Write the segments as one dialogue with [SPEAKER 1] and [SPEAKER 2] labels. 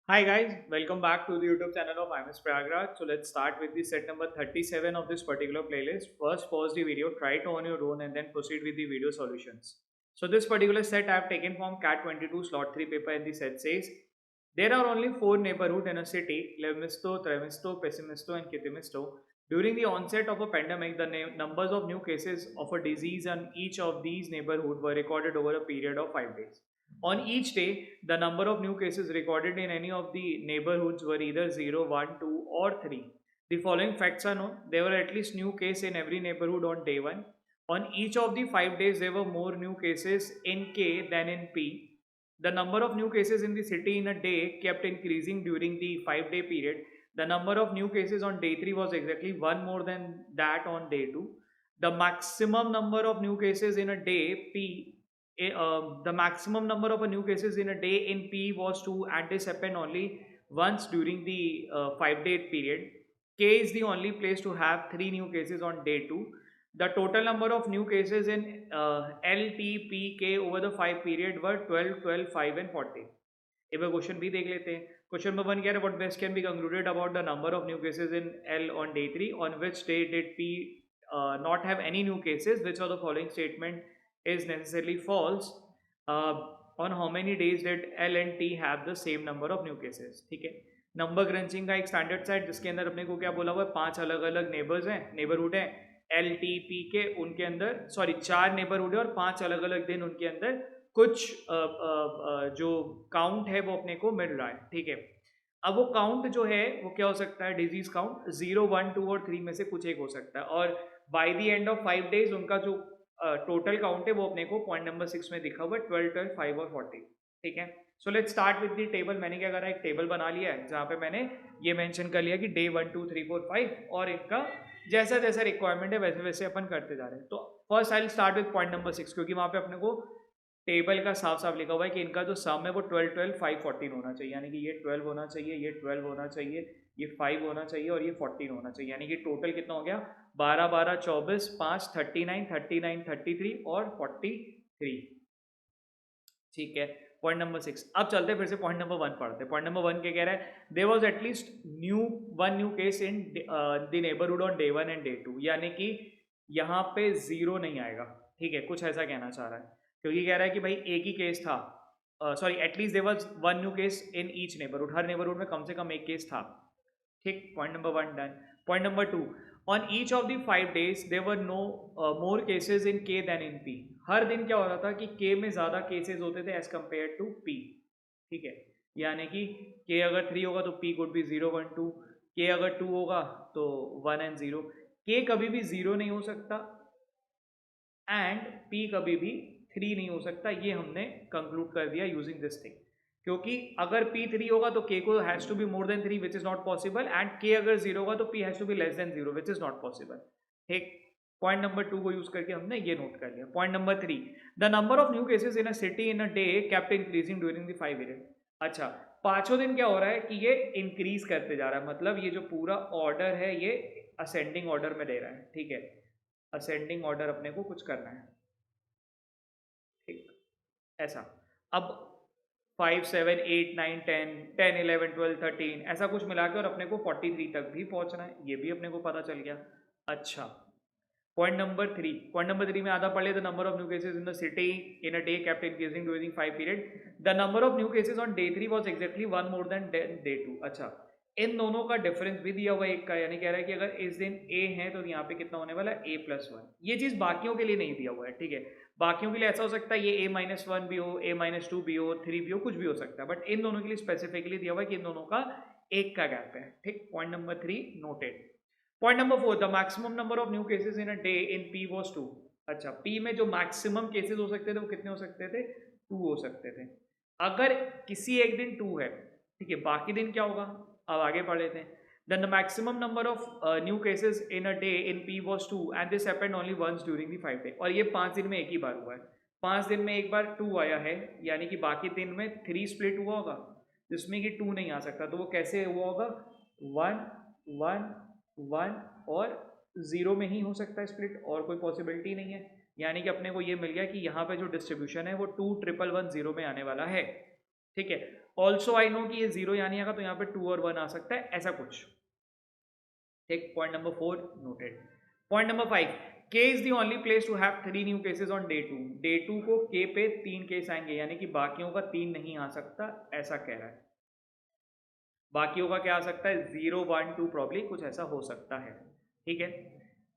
[SPEAKER 1] Hi guys, welcome back to the YouTube channel of IMS Prayagraj. So let's start with the set number 37 of this particular playlist. First pause the video, try it on your own and then proceed with the video solutions. So this particular set I have taken from CAT 22 slot 3 paper and the set says there are only 4 neighborhoods in a city, Lemisto, Tremisto, Pessimisto and Kitimisto. During the onset of a pandemic, the numbers of new cases of a disease in each of these neighborhoods were recorded over a period of 5 days. On each day, the number of new cases recorded in any of the neighborhoods were either 0, 1, 2, or 3. The following facts are known. There were at least new case in every neighborhood on day 1. On each of the 5 days, there were more new cases in K than in P. The number of new cases in the city in a day kept increasing during the 5-day period. The number of new cases on day 3 was exactly 1 more than that on day 2. The maximum number of new cases in a day P the maximum number of new cases in a day in P was 2 and this happened only once during the 5-day period. K is the only place to have 3 new cases on day 2. The total number of new cases in L, T, P, K over the 5 period were 12, 12, 5 and 40. एक बार question भी देख लेते हैं. Question number 1 कह रहा है what best can be concluded about the number of new cases in L on day 3 on which day did P not have any new cases, which of the following statement is necessarily false. uh, on how many days did L and T have the same number of new cases. ठीक है, number crutching का एक standard set जिसके अंदर अपने को क्या बोला हुआ है 5 अलग अलग नेबर्स हैं, नेबरहुड हैं L T P के, उनके अंदर सॉरी 4 नेबरहुड है और 5 अलग अलग दिन उनके अंदर कुछ जो काउंट है वो अपने को मिल रहा है. ठीक है, अब वो काउंट जो है वो क्या हो सकता है, डिजीज काउंट 0, 1, 2 और 3 में से कुछ एक हो सकता है और by the end of 5 days उनका जो टोटल काउंट है वो अपने को पॉइंट नंबर 6 में दिखा हुआ है 12, 12, 5 और 40. ठीक है, so let's start with the table. मैंने क्या करा, एक टेबल बना लिया है जहाँ पे मैंने ये मेंशन कर लिया कि डे 1, 2, 3, 4, 5 और इनका जैसा जैसा रिक्वायरमेंट है वैसे वैसे अपन करते जा रहे हैं. तो first I will start with point number 6 क्योंकि वहाँ पे अपने को टेबल का साफ साफ लिखा हुआ है कि इनका जो सम है वो 12, 12, 5, 14 होना चाहिए. यानी कि ये 12 होना चाहिए, ये 12 होना चाहिए, ये 5 होना चाहिए और ये 14 होना चाहिए. यानी कि टोटल कितना हो गया, 12, 12, 24, 5, 39, 39, 33 और 43. ठीक है, पॉइंट नंबर 6. अब चलते फिर से पॉइंट नंबर 1 पढ़ते हैं. पॉइंट नंबर 1 क्या कह रहा है, there was at least one new case in the neighbourhood on day 1 and day 2. यानी कि यहाँ पे जीरो नहीं आएगा. ठीक है, कुछ ऐसा कहना चाह रहा है क्योंकि कह रहा है कि भाई एक ही केस था, sorry at least there was one new case in each neighbourhood, हर नेबरहुड में कम से कम एक केस था. ठीक, point number 1 done. Point number 2, on each of the 5 days there were no more cases in K then in P. हर दिन क्या हो रहा था कि के में ज़्यादा केसेस होते थे एज कम्पेयर टू पी. ठीक है, यानी कि के अगर 3 होगा तो पी कुड भी 0, 1, 2. के अगर 2 होगा तो 1 एंड 0. के कभी भी 0 नहीं हो सकता एंड पी कभी भी 3 नहीं हो सकता. ये हमने कंक्लूड कर दिया यूजिंग दिस थिंग, क्योंकि अगर पी 3 होगा तो के को has to be more than 3 which is not possible and K अगर 0 होगा तो P has to be less than 0 which is not possible. ठीक, पॉइंट नंबर 2 को यूज करके हमने ये नोट कर लिया. Point number 3, the number of new cases in a city in a day kept increasing during the 5 period. अच्छा, पांचों दिन क्या हो रहा है कि ये इंक्रीज करते जा रहा है, मतलब ये जो पूरा ऑर्डर है ये असेंडिंग ऑर्डर में दे रहा है. ठीक है, असेंडिंग ऑर्डर अपने को कुछ करना है. ठीक, ऐसा. अब 5, 7, 8, 9, 10, 10, 11, 12, 13 ऐसा कुछ मिला के और अपने को 43 तक भी पहुंचना है, ये भी अपने को पता चल गया. अच्छा, पॉइंट नंबर 3 में आधा पढ़ ले. The number of new cases in the city in a day kept increasing during 5 period. The number of new cases on day 3 was exactly 1 more than day 2. अच्छा, इन दोनों का डिफरेंस भी दिया हुआ है एक का, यानी कह रहा है कि अगर इस दिन ए है तो यहाँ पे कितना होने वाला है A+1. ये चीज़ बाकियों के लिए नहीं दिया हुआ है. ठीक है, बाकियों के लिए ऐसा हो सकता है ये A-1 भी हो, A-2 भी हो, 3 भी हो, कुछ भी हो सकता है, बट इन दोनों के लिए स्पेसिफिकली दिया हुआ है कि इन दोनों का एक का गैप है. ठीक, point number 3 noted. Point number 4, the maximum number of new cases in a day in P was 2. अच्छा, पी में जो मैक्सिमम केसेस हो सकते थे वो कितने हो सकते थे, 2 हो सकते थे. अगर किसी एक दिन 2 है, ठीक है, बाकी दिन क्या होगा, अब आगे पढ़ लेते हैं. Then the maximum number of new cases in a day in P was 2 and this happened only once during the 5 day. और ये 5 दिन में एक ही बार हुआ है. 5 दिन में एक बार 2 आया है, यानी कि बाकी दिन में 3 स्प्लिट हुआ होगा जिसमें कि 2 नहीं आ सकता. तो वो कैसे हुआ होगा, 1, 1, 1 और 0 में ही हो सकता है स्प्लिट, और कोई पॉसिबिलिटी नहीं है. यानी कि अपने को ये मिल गया कि यहाँ पे जो डिस्ट्रीब्यूशन है वो 2, 1, 1, 0 में आने वाला है. ठीक है, ऑल्सो आई नो कि ये 0 यहाँ नहीं आएगा, तो यहाँ पे 2 और 1 आ सकता है, ऐसा कुछ। ठीक, point number 4 noted. Point number 5, K is the only place to have 3 new cases on day 2. Day 2 को K पे 3 केस आएंगे, यानी कि बाकियों का 3 नहीं आ सकता, ऐसा कह रहा है। बाकियों का क्या आ सकता है, 0 1 2 प्रॉब्ली कुछ ऐसा हो सकता है। ठीक है,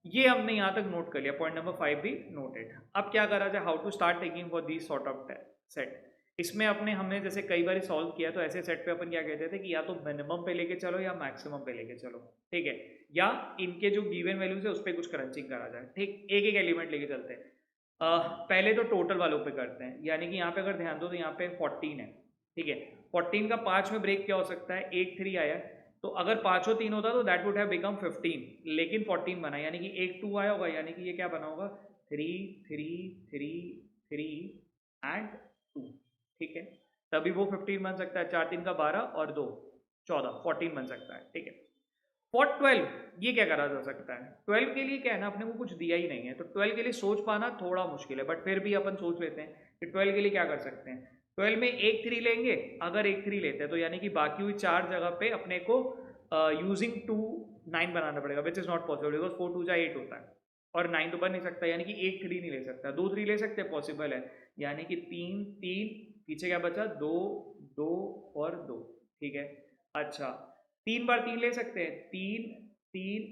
[SPEAKER 1] ये हमने यहाँ तक नोट कर लिया, पॉइंट नंबर 5 भी नोटेड। अब क्या करा जाए, how to start taking for this sort of set. इसमें हमने जैसे कई बार सॉल्व किया, तो ऐसे सेट पे अपन क्या कहते थे कि या तो मिनिमम पे लेके चलो या मैक्सिमम पे लेके चलो। ठीक है, या इनके जो गिवन वैल्यूज है उस पर कुछ क्रंचिंग करा जाए। ठीक, एक एक एलिमेंट लेके चलते हैं। पहले तो टोटल वालों पे करते हैं, यानी कि यहाँ पे अगर ध्यान दो तो यहाँ पे 14 है। ठीक है, 14 का 5 में ब्रेक क्या हो सकता है, 1 3 आया, तो अगर पांचों 3 होता तो दैट वुड हैव बिकम 15, लेकिन 14 बना, यानी कि एक 2 आया होगा, यानी कि ये क्या बना होगा, 3 3 3 3 एंड 2। ठीक है, तभी वो 15 बन सकता है। 4 3 का 12 और 2 14, 14 बन सकता है। ठीक है, फॉर 12 ये क्या करा जा सकता है, 12 के लिए क्या है ना, अपने को कुछ दिया ही नहीं है, तो 12 के लिए सोच पाना थोड़ा मुश्किल है, बट फिर भी अपन सोच लेते हैं कि 12 के लिए क्या कर सकते हैं। 12 में एक 3 लेंगे, अगर एक 3 लेते हैं तो यानी कि बाकी हुई 4 जगह पे अपने को यूजिंग 2 9 बनाना पड़ेगा, विच इज नॉट पॉसिबल बिकॉज 4 2 8 होता है, और 9 तो बन नहीं सकता, यानी कि एक 3 नहीं ले सकता, 2 3 ले सकते हैं, पॉसिबल है, यानी कि 3 3, पीछे क्या बचा, 2 2 और 2। ठीक है, अच्छा 3 बार 3 ले सकते हैं, 3 3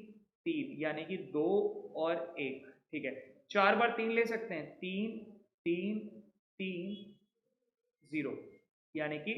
[SPEAKER 1] 3, यानी कि 2 और 1। ठीक है, 4 बार 3 ले सकते हैं, 3 3 3 0, यानी कि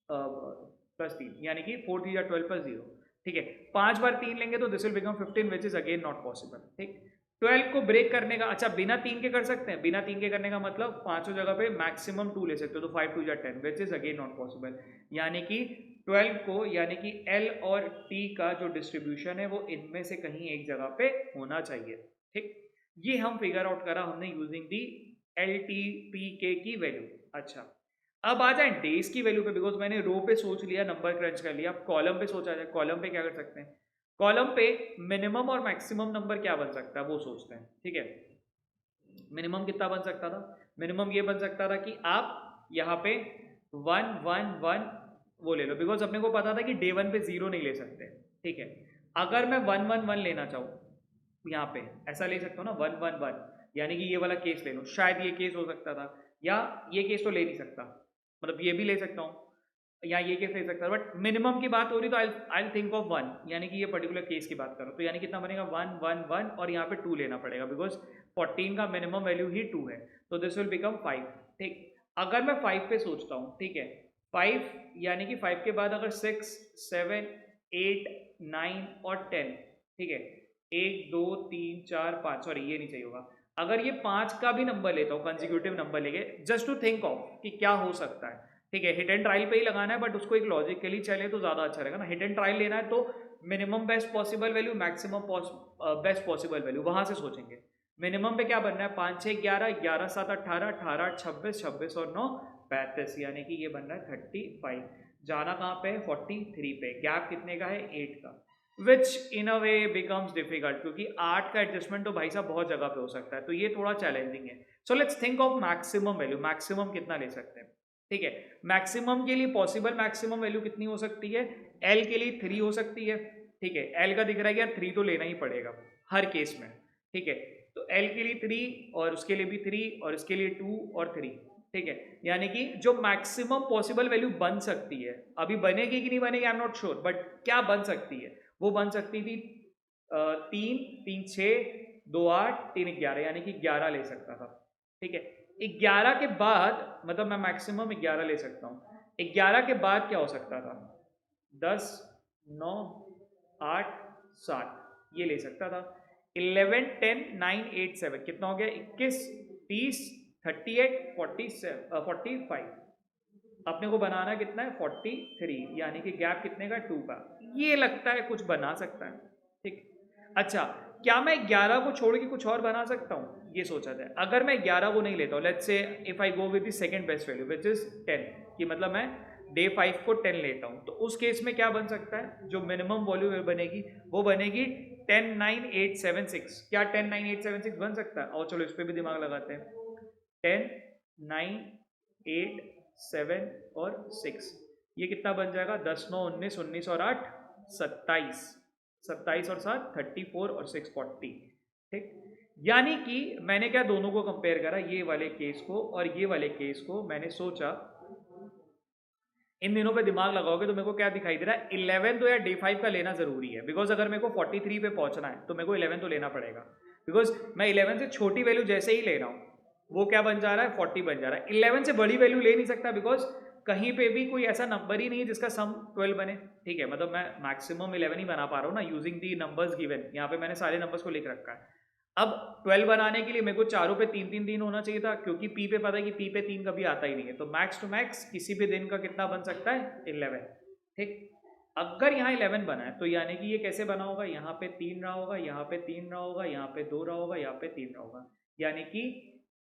[SPEAKER 1] +3, यानी कि 4 3 12 +0। ठीक है, 5 बार 3 लेंगे तो this will become 15, which is again not possible. ठीक, 12 को ब्रेक करने का, अच्छा बिना 3 के कर सकते हैं, बिना 3 के करने का मतलब पांचों जगह पे मैक्सिमम 2 ले सकते हो, तो 5 2 10, which is again not possible, यानी कि 12 को, यानी कि L और T का जो डिस्ट्रीब्यूशन है वो इनमें से कहीं एक जगह पे होना चाहिए। ठीक, ये हम फिगर आउट करा हमने यूजिंग दी LTPK की वैल्यू। अच्छा, अब आ जाए डेज की वैल्यू पे, बिकॉज मैंने रो पे सोच लिया, नंबर क्रंच कर लिया, अब कॉलम पे सोचा जाए। कॉलम पे क्या कर सकते हैं, कॉलम पे मिनिमम और मैक्सिमम नंबर क्या बन सकता है वो सोचते हैं। ठीक है, मिनिमम कितना बन सकता था, मिनिमम ये बन सकता था कि आप यहाँ पे 1 1 1 वो ले लो, बिकॉज अपने को पता था कि डे 1 पे 0 नहीं ले सकते। ठीक है, अगर मैं 1 1 1 लेना चाहूँ यहाँ पे, ऐसा ले सकता हूँ ना 1 1 1, यानी कि ये वाला केस ले लो, शायद ये केस हो सकता था, या ये केस तो ले नहीं सकता, मतलब ये भी ले सकता हूँ, या ये केस ले सकता है, बट मिनिमम की बात हो रही तो आई थिंक ऑफ 1, यानी कि ये पर्टिकुलर केस की बात करो, तो यानी कितना बनेगा 1 1 1, और यहाँ पे 2 लेना पड़ेगा, बिकॉज 14 का मिनिमम वैल्यू ही 2 है, तो दिस विल बिकम 5। ठीक, अगर मैं 5 पे सोचता हूँ, ठीक है, 5 यानी कि 5 के बाद अगर 6 7 8 9 और 10, ठीक है, 1 2 3 4 5, सॉरी ये नहीं चाहिए होगा, अगर ये 5 का भी नंबर लेता हूँ, कंसेक्यूटिव नंबर लेके, जस्ट टू थिंक ऑफ कि क्या हो सकता है। ठीक है, हिट एंड ट्रायल पे ही लगाना है, बट उसको एक लॉजिकली चले तो ज्यादा अच्छा रहेगा ना। हिट एंड ट्रायल लेना है तो minimum best possible value, maximum best possible value, वहां से सोचेंगे। मिनिमम पे क्या बनना है, 5 6 11 11 7 18 18 26 26 और 9 35, यानी कि ये बन रहा है 35। जाना कहाँ पे, 43 पे, गैप कितने का है, 8 का, विच इन अ वे बिकम्स डिफिकल्ट, क्योंकि 8 का एडजस्टमेंट तो भाई साहब बहुत जगह पे हो सकता है, तो ये थोड़ा चैलेंजिंग है। So let's think of maximum value, maximum कितना ले सकते हैं। ठीक है, मैक्सिमम के लिए पॉसिबल मैक्सिमम वैल्यू कितनी हो सकती है, एल के लिए 3 हो सकती है। ठीक है, एल का दिख रहा है कि यार 3 तो लेना ही पड़ेगा हर केस में। ठीक है, तो एल के लिए 3 और उसके लिए भी 3 और इसके लिए 2 और 3। ठीक है, यानी कि जो मैक्सिमम पॉसिबल वैल्यू बन सकती है, अभी बनेगी कि नहीं बनेगी I am not sure, but क्या बन सकती है, वो बन सकती थी 3 3 6 2 8 3 11, यानी कि 11 ले सकता था। ठीक है, 11 के बाद मतलब मैं मैक्सिमम 11 ले सकता हूँ, 11 के बाद क्या हो सकता था, 10 9 8 7 ये ले सकता था, 11 10 9 8 7 कितना हो गया, 21 30 38 47 45, अपने को बनाना कितना है 43, यानी कि गैप कितने का, 2 का, ये लगता है कुछ बना सकता है। ठीक, अच्छा क्या मैं 11 को छोड़ के कुछ और बना सकता हूँ, ये सोचा जाए। अगर मैं 11 को नहीं लेता हूँ, let's say if I go with the second best value which is 10, कि मतलब मैं डे 5 को 10 लेता हूँ, तो उस केस में क्या बन सकता है, जो मिनिमम वॉल्यूम बनेगी वो बनेगी 10 9 8 7 6। क्या 10 9 8 7 6 बन सकता है, और चलो इस पर भी दिमाग लगाते हैं, 10 9 8 7 और 6, ये कितना बन जाएगा 10 9 19, 19 और 8 27, 27 और 7 34 और 6 40। ठीक, यानी कि मैंने क्या दोनों को कंपेयर करा, ये वाले केस को और ये वाले केस को। मैंने सोचा इन दिनों पे दिमाग लगाओगे तो मेरे को क्या दिखाई दे रहा है, 11 तो या D5 का लेना जरूरी है, बिकॉज अगर मेरे को 43 पे पहुंचना है तो मेरे को 11 तो लेना पड़ेगा, बिकॉज मैं 11 से छोटी वैल्यू जैसे ही ले रहा हूँ वो क्या बन जा रहा है 40 बन जा रहा है। 11 से बड़ी वैल्यू ले नहीं सकता, बिकॉज कहीं पे भी कोई ऐसा नंबर ही नहीं है जिसका सम 12 बने। ठीक है, मतलब मैं मैक्सिमम 11 ही बना पा रहा हूँ ना, यूजिंग दी नंबर्स गिवन। यहाँ पे मैंने सारे नंबर्स को लिख रखा है। अब 12 बनाने के लिए मेरे को चारों पे 3 3 दिन होना चाहिए था, क्योंकि पी पे पता है कि पी पे 3 कभी आता ही नहीं है। तो मैक्स टू मैक्स किसी भी दिन का कितना बन सकता है 11। ठीक, अगर यहाँ 11 बना है तो यानी कि ये कैसे बना होगा, यहाँ पे 3 रहा होगा, यहाँ पे 3 रहा होगा, यहाँ पे 2 रहा होगा, यहाँ पे 3 रहा होगा, यानी कि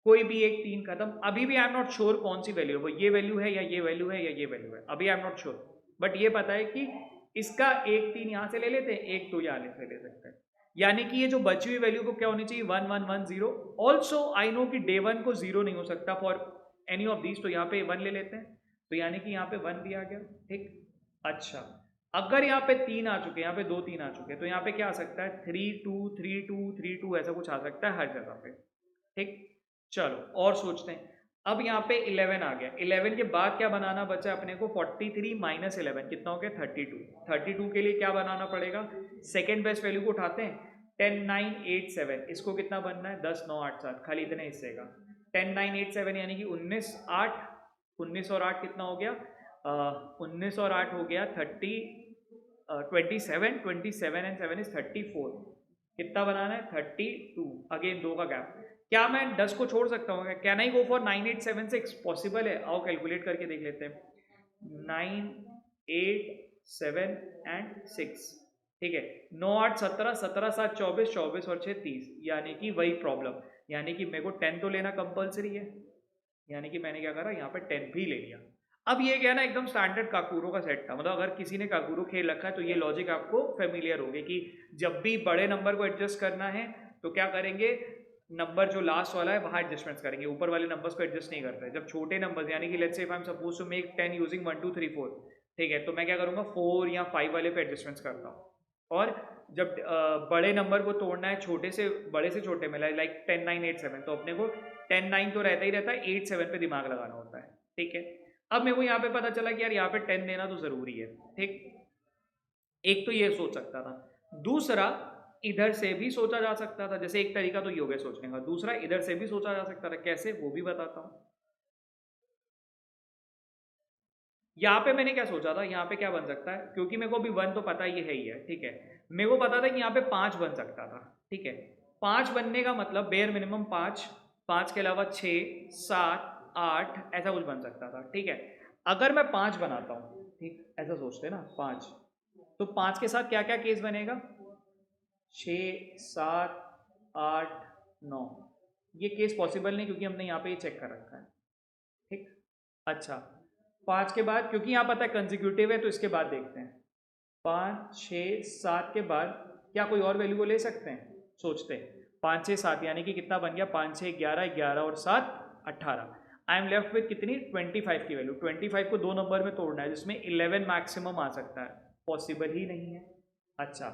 [SPEAKER 1] कोई भी एक 3 खत्म। अभी भी आई एम नॉट श्योर कौन सी वैल्यू है, वो ये वैल्यू है या ये वैल्यू है या ये वैल्यू है, अभी I am not sure. But ये पता है कि इसका एक 3 यहाँ से ले लेते हैं, एक 2 यहाँ से ले सकते हैं, यानी कि ये जो बची हुई वैल्यू को क्या होनी चाहिए 1 1 1 0। ऑल्सो आई नो कि डे 1 को 0 नहीं हो सकता फॉर एनी ऑफ दीज, तो यहाँ पे 1 ले लेते हैं, तो यानी कि यहाँ पे 1 भी आ गया। ठीक, अच्छा अगर यहाँ पे 3 आ चुके, यहाँ पे 2 3 आ चुके, तो यहाँ पे क्या आ सकता है 3 2 3 2 3 2 ऐसा कुछ आ सकता है हर जगह पे। ठीक, चलो और सोचते हैं। अब यहाँ पे 11 आ गया, 11 के बाद क्या बनाना बचा अपने को, 43 माइनस 11 कितना हो गया 32। 32 के लिए क्या बनाना पड़ेगा, सेकेंड बेस्ट वैल्यू को उठाते हैं 10 9 8 7, इसको कितना बनना है 10 9 8 7, खाली इतने हिस्से का 10 9 8 7 यानी कि 19 8, 19 और 8 कितना हो गया 19 और 8 हो गया 27, 27 एंड 7 इज 34, कितना बनाना है 32, अगेन 2 का गैप। क्या मैं 10 को छोड़ सकता हूँ, can I go for 9 8 7 6, possible है, आओ कैलकुलेट करके देख लेते हैं 9 8 7 एंड 6। ठीक है, 9 8 17, 17 7 24, 24 और 6 30, यानी कि वही प्रॉब्लम, यानी कि मेरे को 10 तो लेना कंपलसरी है, यानी कि मैंने क्या करा यहाँ पे 10 भी ले लिया। अब ये क्या ना एकदम स्टैंडर्ड काकूरो का सेट था, मतलब अगर किसी ने काकूरो खेल रखा है तो ये लॉजिक आपको फेमिलियर होगी कि जब भी बड़े नंबर को एडजस्ट करना है तो क्या करेंगे, नंबर जो लास्ट वाला है वहाँ एडजस्टमेंट्स करेंगे, ऊपर वाले नंबर्स को एडजस्ट नहीं करते। जब छोटे नंबर्स यानी कि let's say if I am suppose to make 10 using 1 2 3 4, ठीक है, तो मैं क्या करूँगा 4 या 5 वाले पे एडजस्टमेंट्स करता हूँ। और जब बड़े नंबर को तोड़ना है छोटे से बड़े से छोटे में, लाइक 10 9 8 7, तो अपने को 10 9 तो रहता ही रहता है, 8 7 पे दिमाग लगाना होता है। ठीक है, अब मेरे को यहाँ पे पता चला कि यार यहाँ पे 10 देना तो जरूरी है। ठीक, एक तो ये सोच सकता था, दूसरा इधर से भी सोचा जा सकता था, जैसे एक तरीका तो ये हो गया सोचने का, दूसरा इधर से भी सोचा जा सकता था, कैसे वो भी बताता हूँ। यहाँ पे मैंने क्या सोचा था, यहाँ पे क्या बन सकता है, क्योंकि मेरे को अभी 1 तो पता ये है ही है। ठीक है, मेरे को पता था कि यहाँ पे 5 बन सकता था। ठीक है, 5 बनने का मतलब बेयर मिनिमम 5, 5 के अलावा 6 7 8 ऐसा कुछ बन सकता था। ठीक है, अगर मैं 5 बनाता हूँ, ठीक ऐसा सोचते ना 5, तो 5 के साथ क्या क्या केस बनेगा 6 7 8 9, ये केस पॉसिबल नहीं क्योंकि हमने यहाँ पे ये चेक कर रखा है। ठीक, अच्छा 5 के बाद, क्योंकि यहाँ पता है कंजिक्यूटिव है तो इसके बाद देखते हैं 5 6 7 के बाद क्या कोई और वैल्यू को ले सकते हैं, सोचते हैं 5 6 7 यानी कि कितना बन गया 5 6 11, 11 और 7 18। आई एम लेफ्ट विथ कितनी 25 की वैल्यू। 25 को 2 नंबर में तोड़ना है जिसमें 11 मैक्सिमम आ सकता है, पॉसिबल ही नहीं है। अच्छा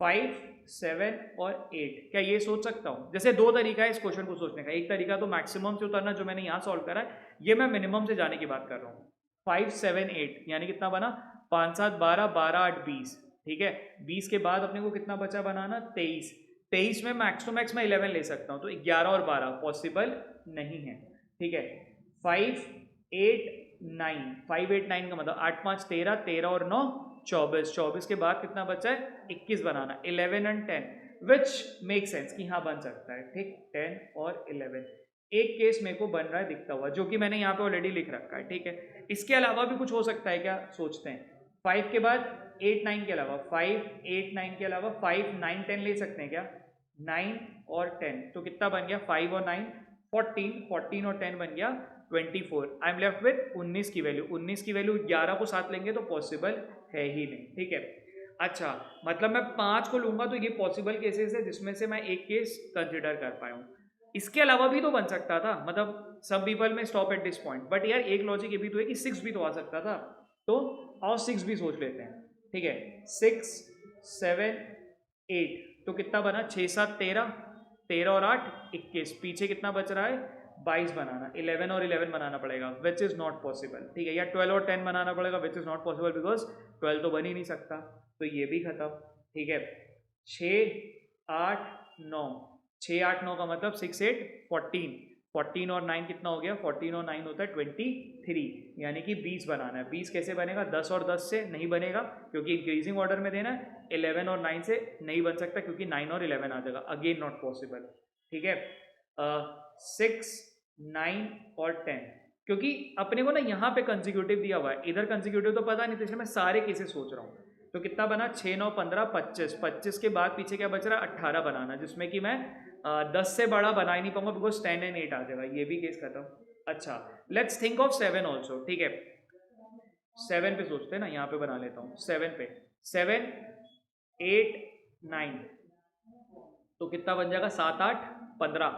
[SPEAKER 1] 5 7 और 8, क्या ये सोच सकता हूँ, जैसे दो तरीका है इस क्वेश्चन को सोचने का, एक तरीका तो मैक्सिमम से उतरना जो मैंने यहाँ सॉल्व करा है, ये मैं मिनिमम से जाने की बात कर रहा हूँ। 5 7 8 यानी कितना बना 5 7 12, 12 8 20। ठीक है, 20 के बाद अपने को कितना बचा बनाना 23, 23 में मैक्स टू मैक्स मैं 11 ले सकता हूँ, तो 11 और 12 पॉसिबल नहीं है। ठीक है, 5 8 9, 5 8 9 का मतलब 8 5 13, 13 और 9 24, 24 के बाद कितना बचा है 21 बनाना, 11 एंड 10, विच मेक सेंस कि हाँ बन सकता है। ठीक, 10 और 11, एक केस मेरे को बन रहा है दिखता हुआ जो कि मैंने यहाँ पे ऑलरेडी लिख रखा है। ठीक है, इसके अलावा भी कुछ हो सकता है क्या, सोचते हैं 5 के बाद 8 9 के अलावा 5 8 9 के अलावा 5 9 10 ले सकते हैं क्या, 9 और 10, तो कितना बन गया 5 और 9 14, 14 और 10 बन गया 24। आई एम लेफ्ट विथ 19 की वैल्यू, 19 की वैल्यू 11 को साथ लेंगे तो पॉसिबल है ही नहीं। ठीक है, अच्छा मतलब मैं 5 को लूंगा तो ये पॉसिबल केसेस है जिसमें से मैं एक केस कंसिडर कर पाया हूँ, इसके अलावा भी तो बन सकता था, मतलब सब पीपल में stop at this point, but यार एक लॉजिक ये भी तो है कि 6 भी तो आ सकता था। तो और 6 भी सोच लेते हैं, ठीक है। 6 7 8 तो कितना बना, 6 7 13, 13 और 8 21, पीछे कितना बच रहा है 22 बनाना, 11 और 11 बनाना पड़ेगा विच इज़ नॉट पॉसिबल, ठीक है। या 12 और 10 बनाना पड़ेगा which is not possible because 12 तो बन ही नहीं सकता, तो ये भी खत्म, ठीक है। 6 8 9, 6 8 9 का मतलब 6 8 14, 14 और 9 कितना हो गया, 14 और 9 होता है 23, यानी कि 20 बनाना है। 20 कैसे बनेगा, 10 और 10 से नहीं बनेगा क्योंकि इंक्रीजिंग ऑर्डर में देना है, 11 और 9 से नहीं बन सकता क्योंकि 9 और 11 आ जाएगा, अगेन नॉट पॉसिबल, ठीक है। 6 9 और 10, क्योंकि अपने को ना यहाँ पे कंसिक्यूटिव दिया हुआ है, इधर कंसिक्यूटिव तो पता नहीं, तो इसलिए मैं सारे केसेस सोच रहा हूँ। तो कितना बना, 6 9 15 25, 25 के बाद पीछे क्या बच रहा है 18 बनाना, जिसमें कि मैं 10 से बड़ा बना ही नहीं पाऊंगा बिकॉज 10 एंड 8 आ जाएगा, ये भी केस खत्म। अच्छा, लेट्स थिंक ऑफ 7 ऑल्सो, ठीक है। 7 पे सोचते हैं ना, यहाँ पे बना लेता हूँ 7 पे, 7 8 9 तो कितना बन जाएगा 7 8 15,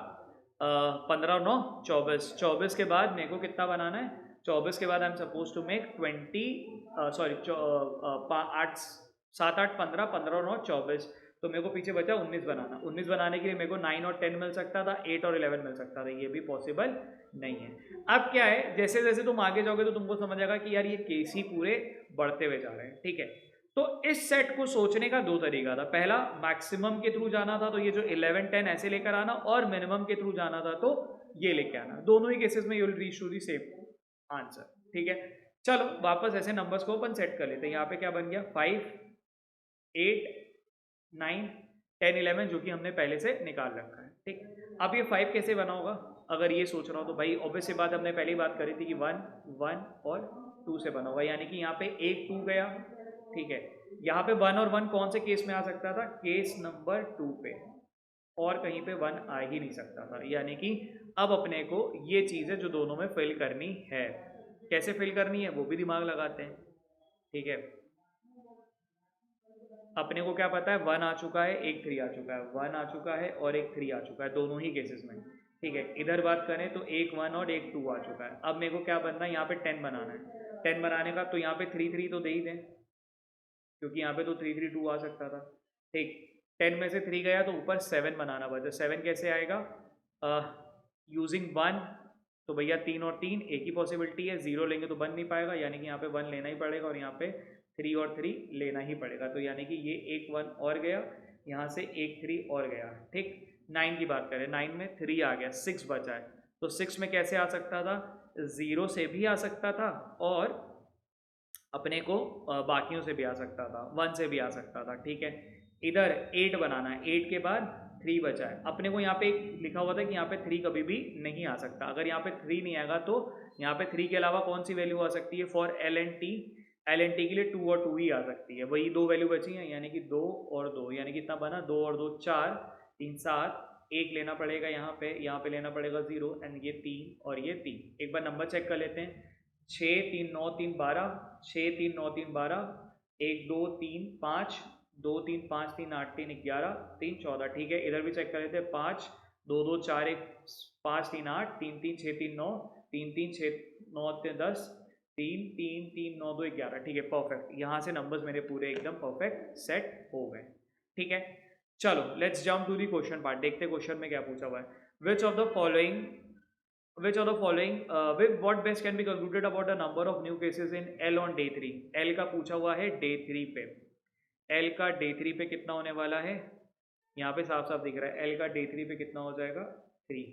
[SPEAKER 1] 15 9 24, 24 के बाद मेरे को कितना बनाना है, 24 के बाद I am suppose to make 20, sorry 8 7 8 15, 15 9 24, तो मेरे को पीछे बचा 19 बनाना। 19 बनाने के लिए मेरे को 9 और 10 मिल सकता था, 8 और 11 मिल सकता था, ये भी पॉसिबल नहीं है। अब क्या है, जैसे जैसे तुम आगे जाओगे तो तुमको समझ आएगा कि यार ये केस ही पूरे बढ़ते हुए जा रहे हैं, ठीक है। तो इस सेट को सोचने का दो तरीका था, पहला मैक्सिमम के थ्रू जाना था तो ये जो 11 10 ऐसे लेकर आना, और मिनिमम के थ्रू जाना था तो ये लेके आना, दोनों ही केसेस में you will reach to the same answer, ठीक है। चलो वापस ऐसे नंबर्स को अपन सेट कर लेते हैं। यहाँ पे क्या बन गया 5 8 9 10 11 जो कि हमने पहले से निकाल रखा है, ठीक। अब ये 5 कैसे बना होगा, अगर ये सोच रहा हूँ तो भाई ऑब्वियस सी बात, हमने पहली बात करी थी कि 1 1 और 2 से बना होगा, यानी कि यहाँ पे एक 2 गया, ठीक है। यहाँ पे 1 और 1 कौन से केस में आ सकता था, केस नंबर 2 पे, और कहीं पे 1 आ ही नहीं सकता था, यानी कि अब अपने को ये चीज़ें जो दोनों में फिल करनी है, कैसे फिल करनी है वो भी दिमाग लगाते हैं, ठीक है। अपने को क्या पता है, 1 आ चुका है, एक 3 आ चुका है, 1 आ चुका है और एक 3 आ चुका है दोनों ही केसेस में, ठीक है। इधर बात करें तो एक 1 और एक 2 आ चुका है। अब मेरे को क्या बनना है, यहाँ पे 10 बनाना है, 10 बनाने का तो यहाँ पे 3 3 तो दे ही दें, क्योंकि यहाँ पे तो 3 3 2 आ सकता था, ठीक। 10 में से 3 गया तो ऊपर 7 बनाना बचा, 7 कैसे आएगा, यूजिंग 1, तो भैया 3 और 3 एक ही पॉसिबिलिटी है, 0 लेंगे तो बन नहीं पाएगा, यानी कि यहाँ पे 1 लेना ही पड़ेगा और यहाँ पे 3 और 3 लेना ही पड़ेगा, तो यानी कि ये एक 1 और गया, यहाँ से एक 3 और गया, ठीक। 9 की बात करें, 9 में 3 आ गया, 6 बचा है, तो 6 में कैसे आ सकता था, 0 से भी आ सकता था और अपने को बाकियों से भी आ सकता था, 1 से भी आ सकता था, ठीक है। इधर 8 बनाना है, 8 के बाद 3 बचा है, अपने को यहाँ पे लिखा हुआ था कि यहाँ पे 3 कभी भी नहीं आ सकता, अगर यहाँ पे 3 नहीं आएगा तो यहाँ पे 3 के अलावा कौन सी वैल्यू आ सकती है, for L and T, L and T के लिए 2 और 2 ही आ सकती है, वही दो वैल्यू बची हैं, यानी कि 2 और 2, यानी कि कितना बना, 2 और 2 4, 3 7, एक लेना पड़ेगा यहाँ पे लेना पड़ेगा 0 एंड ये 3 और ये 3। एक बार नंबर चेक कर लेते हैं, 6 3 9 3 12, 6 3 9 3 12, 1 2 3 5, 2 3 5 3 8 3 11 3 14, ठीक है। इधर भी चेक कर लेते हैं, 5 2 2 4 1 5 3 8 3 3 6 3 9 3 3 6 9 3 10 3 3 3 9 2 11, ठीक है, परफेक्ट। यहाँ से नंबर्स मेरे पूरे एकदम परफेक्ट सेट हो गए, ठीक है। चलो let's jump to the question part, देखते क्वेश्चन में क्या पूछा हुआ है। Which of the following Which of the following with what base can be concluded about the number of new cases in L on day 3? L का पूछा हुआ है day 3 पे, L का day 3 पे कितना होने वाला है, यहाँ पे साफ साफ दिख रहा है, L का day 3 पे कितना हो जाएगा 3,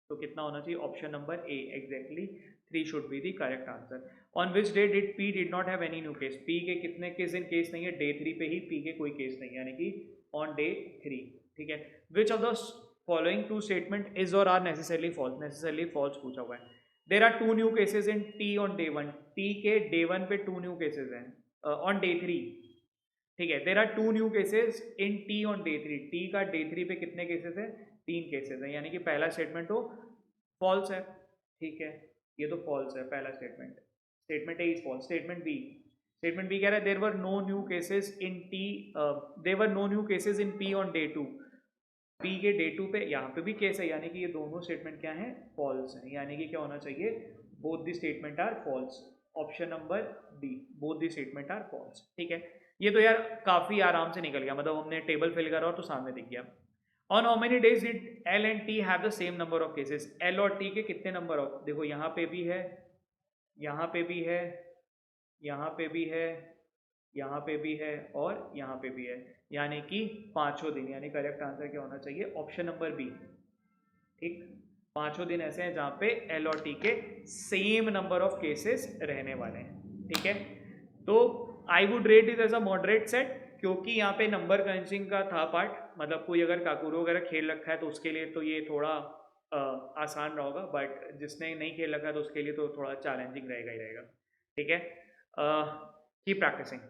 [SPEAKER 1] तो कितना होना चाहिए, option number A exactly 3 should be the correct answer. On which day did P did not have any new case, P के कितने केस इन केस नहीं है, डे 3 पे ही P के कोई केस नहीं है, यानी कि ऑन डे 3, ठीक है। Which of the following two statement is or are necessarily false, necessarily false पूछा हुआ है। There are 2 new cases in T on day 1, T के डे 1 पे 2 न्यू केसेज हैं ऑन डे 3, ठीक है। There are 2 new cases in T on day 3, T का day 3 पे कितने केसेज हैं, 3 केसेज हैं, यानी कि पहला स्टेटमेंट तो फॉल्स है, ठीक है, ये तो फॉल्स है पहला statement, statement A is false. Statement B कह रहा है there were no new cases in T, there were no new cases in P on day 2, P के डे 2 पे यहाँ पे भी केस है, यानी कि ये दोनों स्टेटमेंट क्या है, फॉल्स है, यानी कि क्या होना चाहिए, both the statement are false, option number D, both the statement are false. ठीक है, ये तो यार काफ़ी आराम से निकल गया, मतलब हमने टेबल फिल करा और तो सामने दिख गया। On how many days did L and T have the same number of cases, L और टी के कितने नंबर ऑफ, देखो यहाँ पे भी है, यहाँ पे भी है, यहाँ पे भी है, यहाँ पे भी है और यहाँ पे भी है, यानी कि 5 दिन, यानी करेक्ट आंसर क्या होना चाहिए, ऑप्शन नंबर बी। ठीक, 5 दिन ऐसे हैं जहाँ पे एल और टी के सेम नंबर ऑफ केसेस रहने वाले हैं। ठीक है, तो I would rate it as a moderate set, क्योंकि यहाँ पे नंबर क्रंचिंग का था पार्ट, मतलब कोई अगर काकूरो वगैरह खेल रखा है तो उसके लिए तो ये थोड़ा आसान रहा होगा, बट जिसने नहीं खेल रखा है तो उसके लिए तो थोड़ा चैलेंजिंग रहेगा ही रहेगा। ठीक है, कीप प्रैक्टिसिंग।